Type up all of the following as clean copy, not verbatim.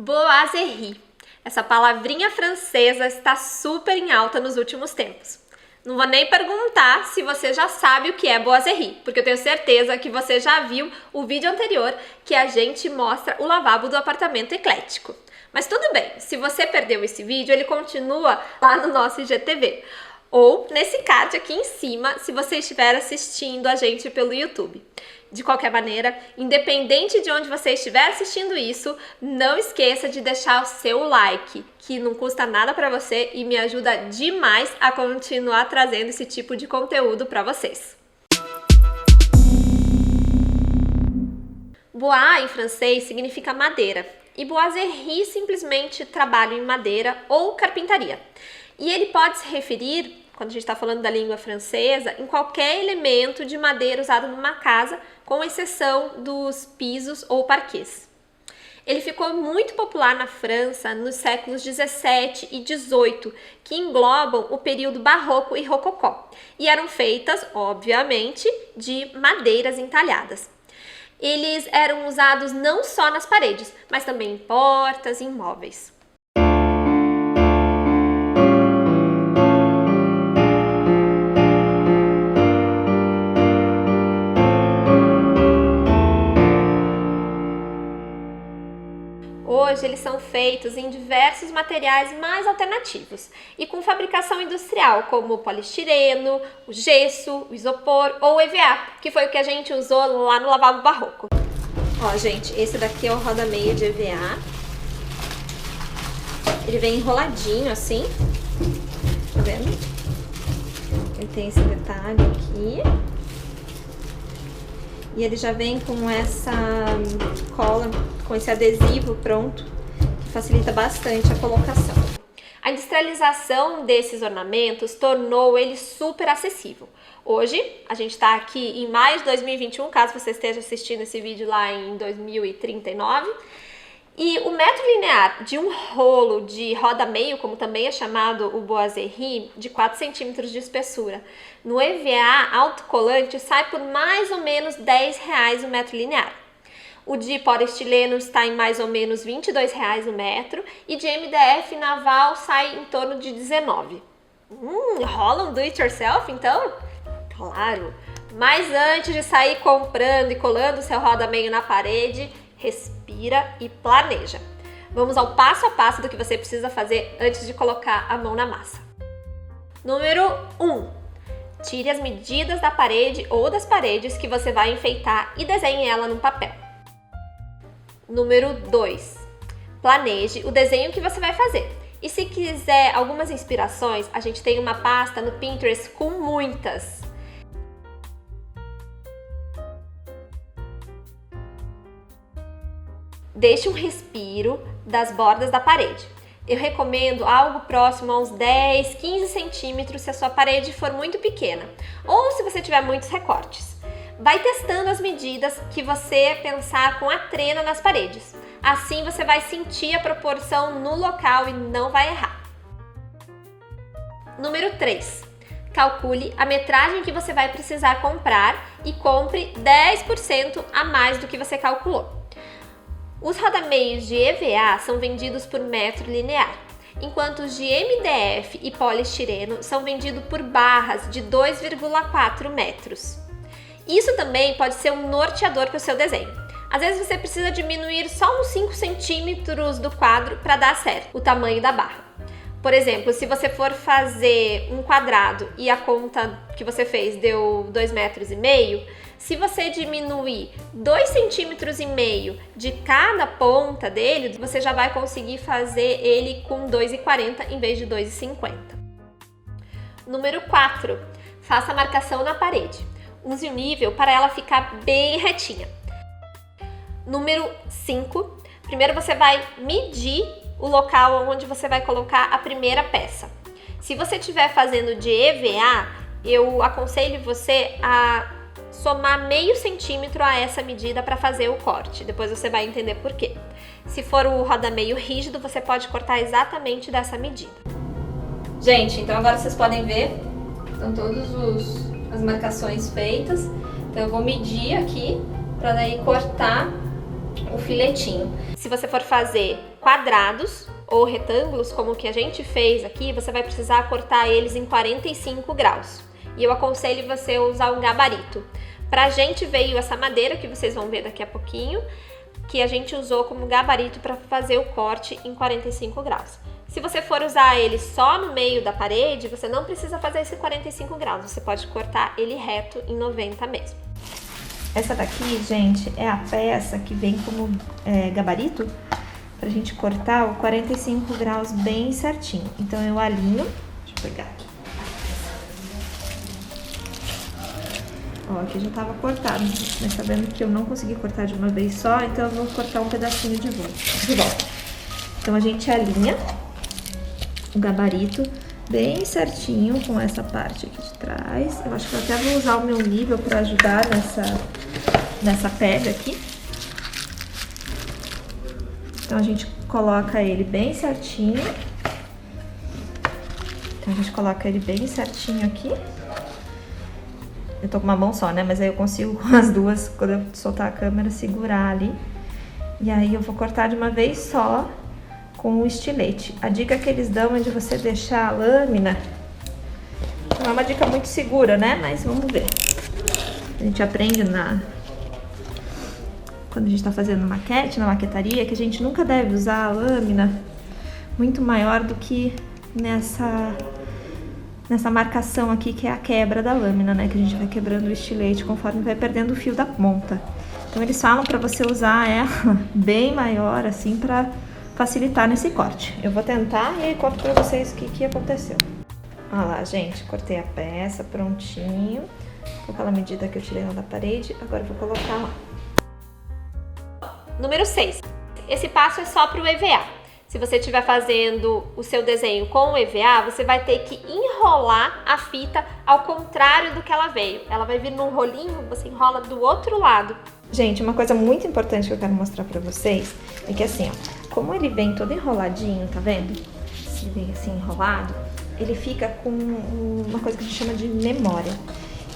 Boiserie. Essa palavrinha francesa está super em alta nos últimos tempos. Não vou nem perguntar se você já sabe o que é boiserie, porque eu tenho certeza que você já viu o vídeo anterior que a gente mostra o lavabo do apartamento eclético. Mas tudo bem, se você perdeu esse vídeo, ele continua lá no nosso IGTV. Ou nesse card aqui em cima, se você estiver assistindo a gente pelo YouTube. De qualquer maneira, independente de onde você estiver assistindo isso, não esqueça de deixar o seu like, que não custa nada para você e me ajuda demais a continuar trazendo esse tipo de conteúdo para vocês. Bois em francês significa madeira e boiserie simplesmente trabalho em madeira ou carpintaria. E ele pode se referir, quando a gente está falando da língua francesa, em qualquer elemento de madeira usado numa casa, com exceção dos pisos ou parquês. Ele ficou muito popular na França nos séculos 17 e 18, que englobam o período barroco e rococó, e eram feitas, obviamente, de madeiras entalhadas. Eles eram usados não só nas paredes, mas também em portas e em móveis. Hoje eles são feitos em diversos materiais mais alternativos e com fabricação industrial, como o poliestireno, o gesso, o isopor ou o EVA, que foi o que a gente usou lá no lavabo barroco. Ó, gente, esse daqui é o roda-meio de EVA. Ele vem enroladinho assim, tá vendo? Ele tem esse detalhe aqui. E ele já vem com essa cola, com esse adesivo pronto, que facilita bastante a colocação. A industrialização desses ornamentos tornou ele super acessível. Hoje, a gente está aqui em maio de 2021, caso você esteja assistindo esse vídeo lá em 2039, e o metro linear de um rolo de roda-meio, como também é chamado o boiserie, de 4 centímetros de espessura, no EVA autocolante sai por mais ou menos R$10 o metro linear. O de poliestireno está em mais ou menos R$22 o metro e de MDF naval sai em torno de R$19. Rola um do it yourself então? Claro! Mas antes de sair comprando e colando seu roda-meio na parede, respira e planeja. Vamos ao passo a passo do que você precisa fazer antes de colocar a mão na massa. Número 1. Tire as medidas da parede ou das paredes que você vai enfeitar e desenhe ela no papel. Número 2. Planeje o desenho que você vai fazer. E se quiser algumas inspirações, a gente tem uma pasta no Pinterest com muitas. Deixe um respiro das bordas da parede. Eu recomendo algo próximo a uns 10, 15 centímetros se a sua parede for muito pequena ou se você tiver muitos recortes. Vai testando as medidas que você pensar com a trena nas paredes. Assim você vai sentir a proporção no local e não vai errar. Número 3. Calcule a metragem que você vai precisar comprar e compre 10% a mais do que você calculou. Os rodameios de EVA são vendidos por metro linear, enquanto os de MDF e poliestireno são vendidos por barras de 2,4 metros. Isso também pode ser um norteador para o seu desenho. Às vezes você precisa diminuir só uns 5 centímetros do quadro para dar certo o tamanho da barra. Por exemplo, se você for fazer um quadrado e a conta que você fez deu 2,5 metros, se você diminuir 2,5 centímetros de cada ponta dele, você já vai conseguir fazer ele com 2,40 em vez de 2,50. Número 4. Faça a marcação na parede. Use o nível para ela ficar bem retinha. Número 5. Primeiro você vai medir o local onde você vai colocar a primeira peça. Se você estiver fazendo de EVA, eu aconselho você a somar meio centímetro a essa medida para fazer o corte. Depois você vai entender por quê. Se for o roda-meio rígido, você pode cortar exatamente dessa medida. Gente, então agora vocês podem ver, estão todas as marcações feitas. Então eu vou medir aqui para daí cortar o filetinho. Se você for fazer quadrados ou retângulos, como o que a gente fez aqui, você vai precisar cortar eles em 45 graus. E eu aconselho você usar um gabarito. Pra gente veio essa madeira, que vocês vão ver daqui a pouquinho, que a gente usou como gabarito para fazer o corte em 45 graus. Se você for usar ele só no meio da parede, você não precisa fazer esse 45 graus, você pode cortar ele reto em 90 mesmo. Essa daqui, gente, é a peça que vem como gabarito pra gente cortar o 45 graus bem certinho. Então eu alinho, deixa eu pegar aqui. Ó, aqui já tava cortado, mas tá vendo que eu não consegui cortar de uma vez só, então eu vou cortar um pedacinho de volta. Então a gente alinha o gabarito bem certinho com essa parte aqui de trás. Eu acho que eu até vou usar o meu nível para ajudar nessa pega aqui. Então a gente coloca ele bem certinho. Então a gente coloca ele bem certinho aqui. Eu tô com uma mão só, né? Mas aí eu consigo com as duas, quando eu soltar a câmera, segurar ali. E aí eu vou cortar de uma vez só com o estilete. A dica que eles dão é de você deixar a lâmina. Não é uma dica muito segura, né? Mas vamos ver. A gente aprende quando a gente tá fazendo maquete, na maquetaria, que a gente nunca deve usar a lâmina muito maior do que nessa marcação aqui, que é a quebra da lâmina, né? Que a gente vai quebrando o estilete conforme vai perdendo o fio da ponta. Então eles falam pra você usar ela bem maior, assim, pra facilitar nesse corte. Eu vou tentar e aí conto pra vocês o que aconteceu. Olha lá, gente, cortei a peça, prontinho. Com aquela medida que eu tirei lá da parede, agora eu vou colocar lá. Número 6. Esse passo é só pro EVA. Se você estiver fazendo o seu desenho com o EVA, você vai ter que enrolar a fita ao contrário do que ela veio. Ela vai vir num rolinho, você enrola do outro lado. Gente, uma coisa muito importante que eu quero mostrar pra vocês é que assim, ó, como ele vem todo enroladinho, tá vendo? Ele vem assim enrolado, ele fica com uma coisa que a gente chama de memória.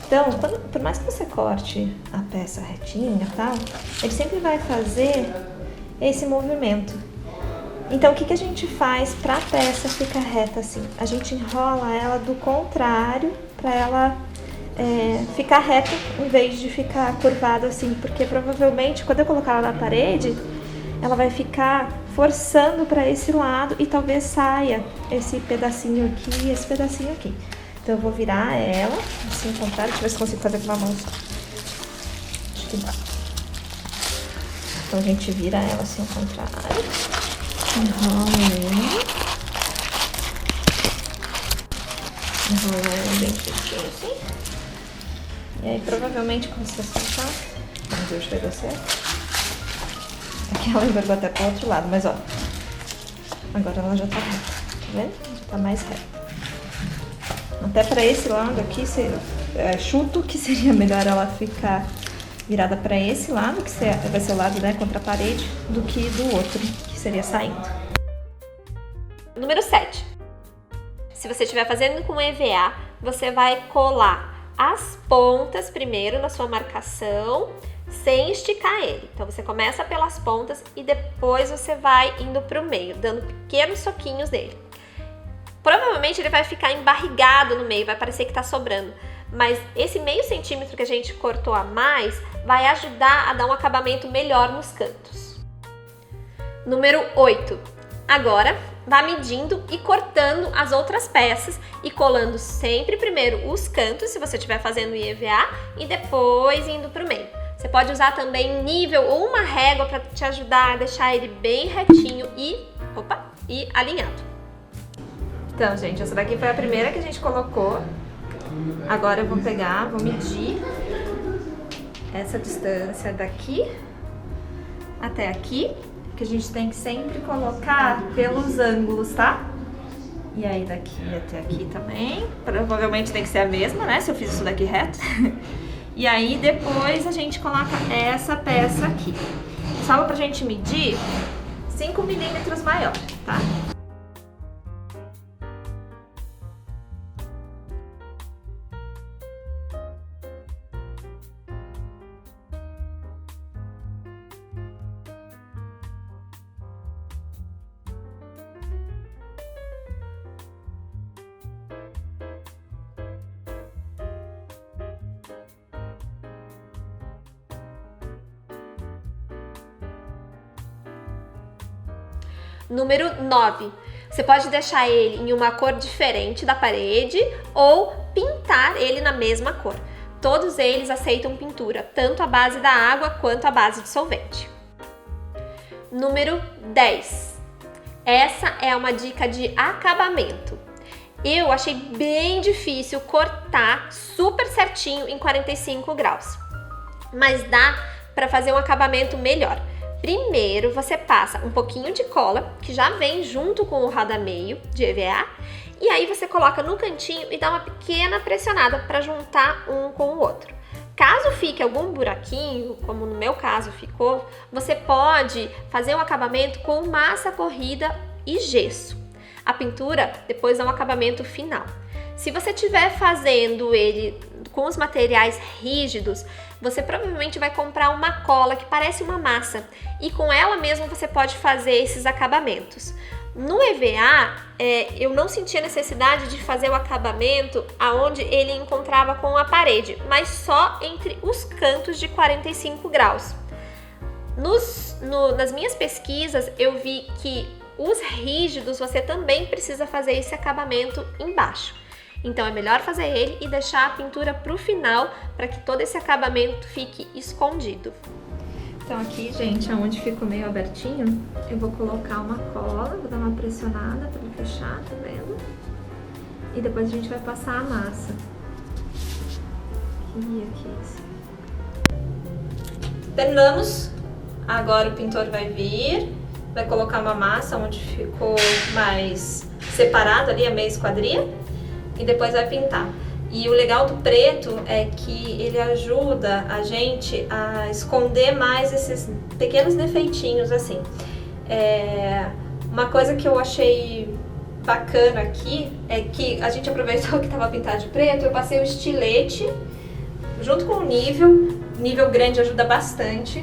Então, por mais que você corte a peça retinha e tal, ele sempre vai fazer esse movimento. Então, o que a gente faz pra peça ficar reta assim? A gente enrola ela do contrário pra ela ficar reta em vez de ficar curvada assim, porque provavelmente quando eu colocar ela na parede, ela vai ficar forçando pra esse lado e talvez saia esse pedacinho aqui e esse pedacinho aqui. Então eu vou virar ela assim ao contrário, deixa eu ver se consigo fazer com uma mão só. Acho que dá. Então a gente vira ela assim ao contrário. Enrola ela bem direitinho assim. E aí provavelmente quando você soltar, vamos ver se vai dar certo. Aqui ela envergou até pro outro lado, mas ó, agora ela já tá reta, tá vendo? Já tá mais reta. Até pra esse lado aqui, chuto que seria melhor ela ficar virada pra esse lado, que vai ser o lado, né, contra a parede, do que do outro, que seria saindo. Número 7. Se você estiver fazendo com EVA, você vai colar as pontas primeiro na sua marcação, sem esticar ele. Então você começa pelas pontas e depois você vai indo pro meio, dando pequenos soquinhos nele. Provavelmente ele vai ficar embarrigado no meio, vai parecer que tá sobrando. Mas esse meio centímetro que a gente cortou a mais vai ajudar a dar um acabamento melhor nos cantos. Número 8. Agora, vá medindo e cortando as outras peças e colando sempre primeiro os cantos, se você estiver fazendo EVA, e depois indo pro meio. Você pode usar também nível ou uma régua para te ajudar a deixar ele bem retinho e alinhado. Então, gente, essa daqui foi a primeira que a gente colocou. Agora eu vou pegar, vou medir essa distância daqui até aqui, que a gente tem que sempre colocar pelos ângulos, tá? E aí daqui até aqui também, provavelmente tem que ser a mesma, né, se eu fiz isso daqui reto. E aí depois a gente coloca essa peça aqui. Só pra gente medir 5 milímetros maior, tá? Número 9. Você pode deixar ele em uma cor diferente da parede ou pintar ele na mesma cor. Todos eles aceitam pintura, tanto à base da água quanto à base de solvente. Número 10. Essa é uma dica de acabamento. Eu achei bem difícil cortar super certinho em 45 graus, mas dá para fazer um acabamento melhor. Primeiro, você passa um pouquinho de cola, que já vem junto com o rodameio de EVA, e aí você coloca no cantinho e dá uma pequena pressionada para juntar um com o outro. Caso fique algum buraquinho, como no meu caso ficou, você pode fazer um acabamento com massa corrida e gesso. A pintura depois dá um acabamento final. Se você estiver fazendo ele com os materiais rígidos, você provavelmente vai comprar uma cola que parece uma massa e com ela mesmo você pode fazer esses acabamentos. No EVA, eu não senti a necessidade de fazer o acabamento aonde ele encontrava com a parede, mas só entre os cantos de 45 graus. Nas minhas pesquisas, eu vi que os rígidos você também precisa fazer esse acabamento embaixo. Então é melhor fazer ele e deixar a pintura para o final para que todo esse acabamento fique escondido. Então aqui, gente, onde ficou meio abertinho, eu vou colocar uma cola, vou dar uma pressionada para ele fechar, tá vendo? E depois a gente vai passar a massa. Aqui, assim. Terminamos. Agora o pintor vai vir, vai colocar uma massa onde ficou mais separado ali, a meia esquadria, e depois vai pintar. E o legal do preto é que ele ajuda a gente a esconder mais esses pequenos defeitinhos assim. Uma coisa que eu achei bacana aqui é que a gente aproveitou que estava pintado de preto, eu passei o estilete junto com o nível grande ajuda bastante.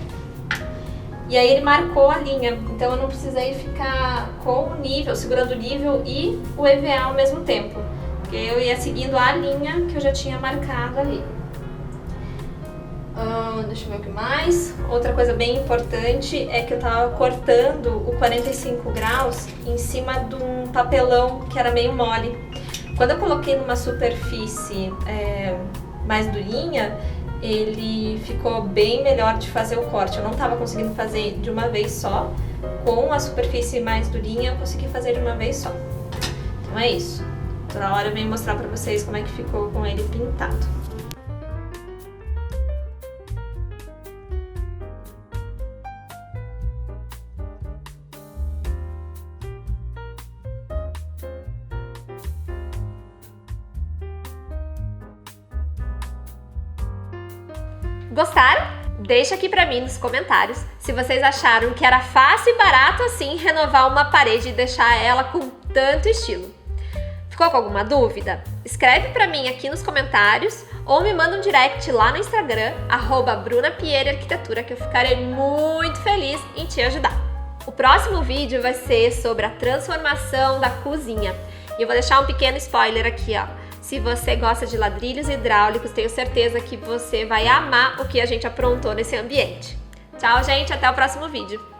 E aí ele marcou a linha, então eu não precisei ficar com o nível, segurando o nível e o EVA ao mesmo tempo. Porque eu ia seguindo a linha que eu já tinha marcado ali. Deixa eu ver o que mais. Outra coisa bem importante é que eu tava cortando o 45 graus em cima de um papelão que era meio mole. Quando eu coloquei numa superfície mais durinha, ele ficou bem melhor de fazer o corte. Eu não estava conseguindo fazer de uma vez só. Com a superfície mais durinha, eu consegui fazer de uma vez só. Então é isso. Toda hora eu venho mostrar pra vocês como é que ficou com ele pintado. Gostaram? Deixa aqui pra mim nos comentários se vocês acharam que era fácil e barato assim renovar uma parede e deixar ela com tanto estilo. Ficou com alguma dúvida? Escreve pra mim aqui nos comentários ou me manda um direct lá no Instagram, @BrunaPierreArquitetura, que eu ficarei muito feliz em te ajudar. O próximo vídeo vai ser sobre a transformação da cozinha. E eu vou deixar um pequeno spoiler aqui, ó. Se você gosta de ladrilhos hidráulicos, tenho certeza que você vai amar o que a gente aprontou nesse ambiente. Tchau, gente, até o próximo vídeo.